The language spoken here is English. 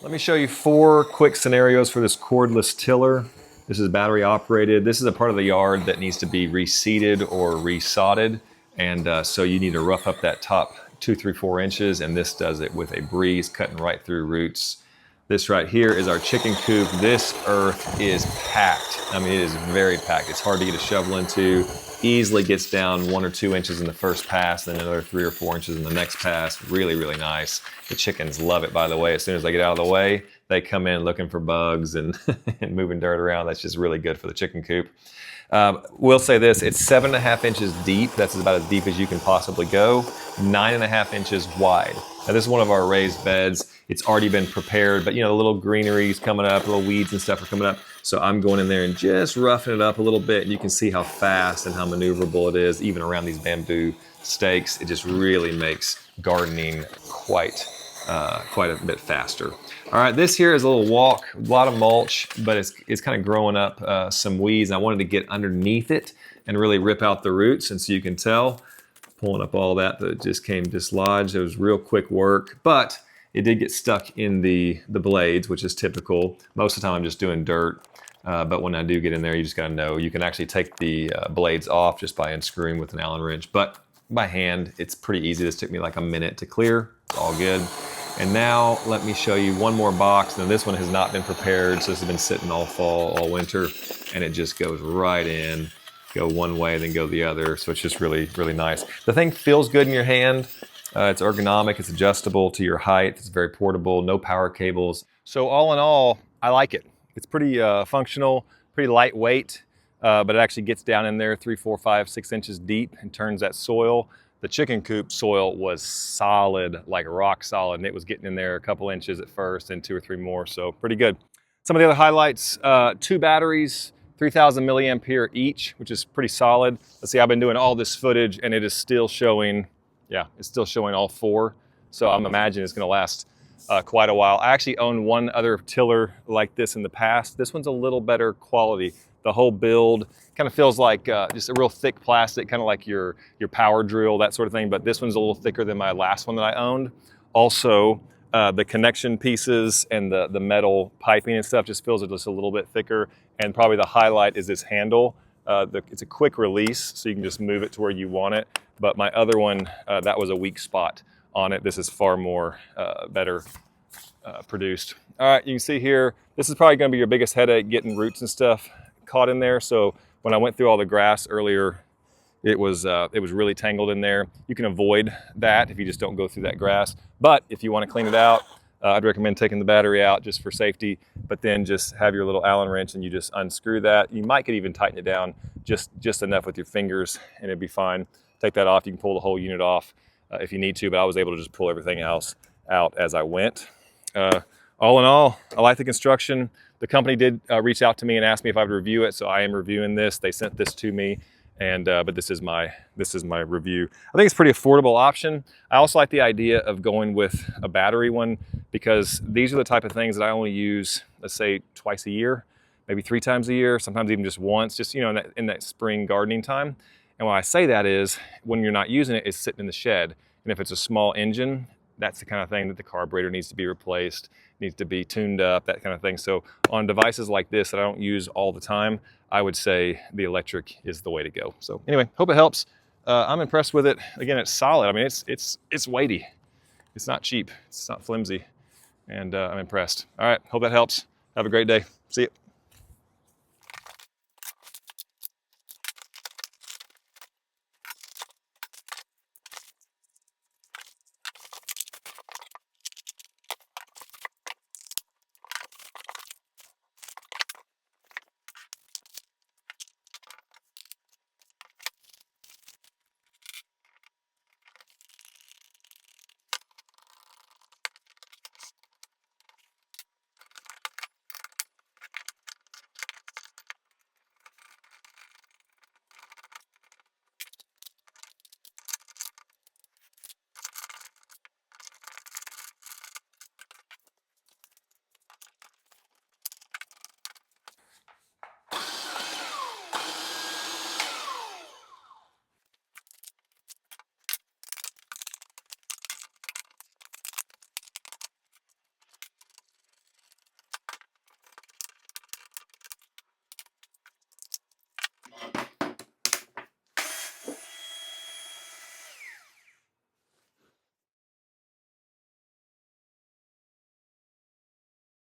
Let me show you 4 quick scenarios for this cordless tiller. This is battery operated. This is a part of the yard that needs to be reseeded or resodded. And so you need to rough up that top 2, 3, 4 inches, and this does it with a breeze, cutting right through roots. This right here is our chicken coop. This earth is packed. I mean, it is very packed. It's hard to get a shovel into. Easily gets down 1 or 2 inches in the first pass, then another 3 or 4 inches in the next pass. Really, really nice. The chickens love it, by the way. As soon as they get out of the way, they come in looking for bugs and, and moving dirt around. That's just really good for the chicken coop. We'll say this, it's 7.5 inches deep. That's about as deep as you can possibly go. 9.5 inches wide. Now this is one of our raised beds. It's already been prepared, but you know, the little greenery's coming up, little weeds and stuff are coming up. So I'm going in there and just roughing it up a little bit. And you can see how fast and how maneuverable it is, even around these bamboo stakes. It just really makes gardening quite a bit faster. All right, this here is a little walk, a lot of mulch, but it's kind of growing up some weeds. I wanted to get underneath it and really rip out the roots. And so you can tell, pulling up all that just came dislodged. It was real quick work, but it did get stuck in the blades, which is typical. Most of the time I'm just doing dirt, but when I do get in there, you just gotta know, you can actually take the blades off just by unscrewing with an Allen wrench, but by hand, it's pretty easy. This took me like a minute to clear. It's all good. And now let me show you one more box. Now this one has not been prepared, so this has been sitting all fall, all winter, and it just goes right in. Go one way, then go the other. So it's just really, really nice. The thing feels good in your hand. It's ergonomic, it's adjustable to your height. It's very portable, no power cables. So all in all, I like it. It's pretty functional, pretty lightweight, but it actually gets down in there 3, 4, 5, 6 inches deep and turns that soil. The chicken coop soil was solid, like rock solid, and it was getting in there a couple inches at first and 2 or 3 more, so pretty good. Some of the other highlights, 2 batteries, 3,000 milliampere each, which is pretty solid. Let's see, I've been doing all this footage and it is still showing, yeah, it's still showing all 4. So I'm imagining it's gonna last quite a while. I actually owned one other tiller like this in the past. This one's a little better quality. The whole build kind of feels like just a real thick plastic, kind of like your power drill, that sort of thing. But this one's a little thicker than my last one that I owned. Also, the connection pieces and the metal piping and stuff just feels just a little bit thicker. And probably the highlight is this handle. It's a quick release, so you can just move it to where you want it. But my other one, that was a weak spot on it. This is far more better produced. All right, you can see here, this is probably gonna be your biggest headache, getting roots and stuff caught in there. So when I went through all the grass earlier, it was really tangled in there. You can avoid that if you just don't go through that grass. But if you want to clean it out, I'd recommend taking the battery out just for safety, but then just have your little Allen wrench and you just unscrew that. You might could even tighten it down just enough with your fingers and it'd be fine. Take that off. You can pull the whole unit off if you need to, but I was able to just pull everything else out as I went. All in all, I like the construction. The company did reach out to me and ask me if I would review it, so I am reviewing this. They sent this to me, and but this is my review. I think it's a pretty affordable option. I also like the idea of going with a battery one because these are the type of things that I only use, let's say, twice a year, maybe 3 times a year, sometimes even just once, just you know, in that spring gardening time. And when I say that is when you're not using it, it's sitting in the shed, and if it's a small engine, that's the kind of thing that the carburetor needs to be replaced, needs to be tuned up, that kind of thing. So on devices like this that I don't use all the time, I would say the electric is the way to go. So anyway, hope it helps. I'm impressed with it. Again, it's solid. I mean, it's weighty. It's not cheap. It's not flimsy. And I'm impressed. All right, hope that helps. Have a great day. See you.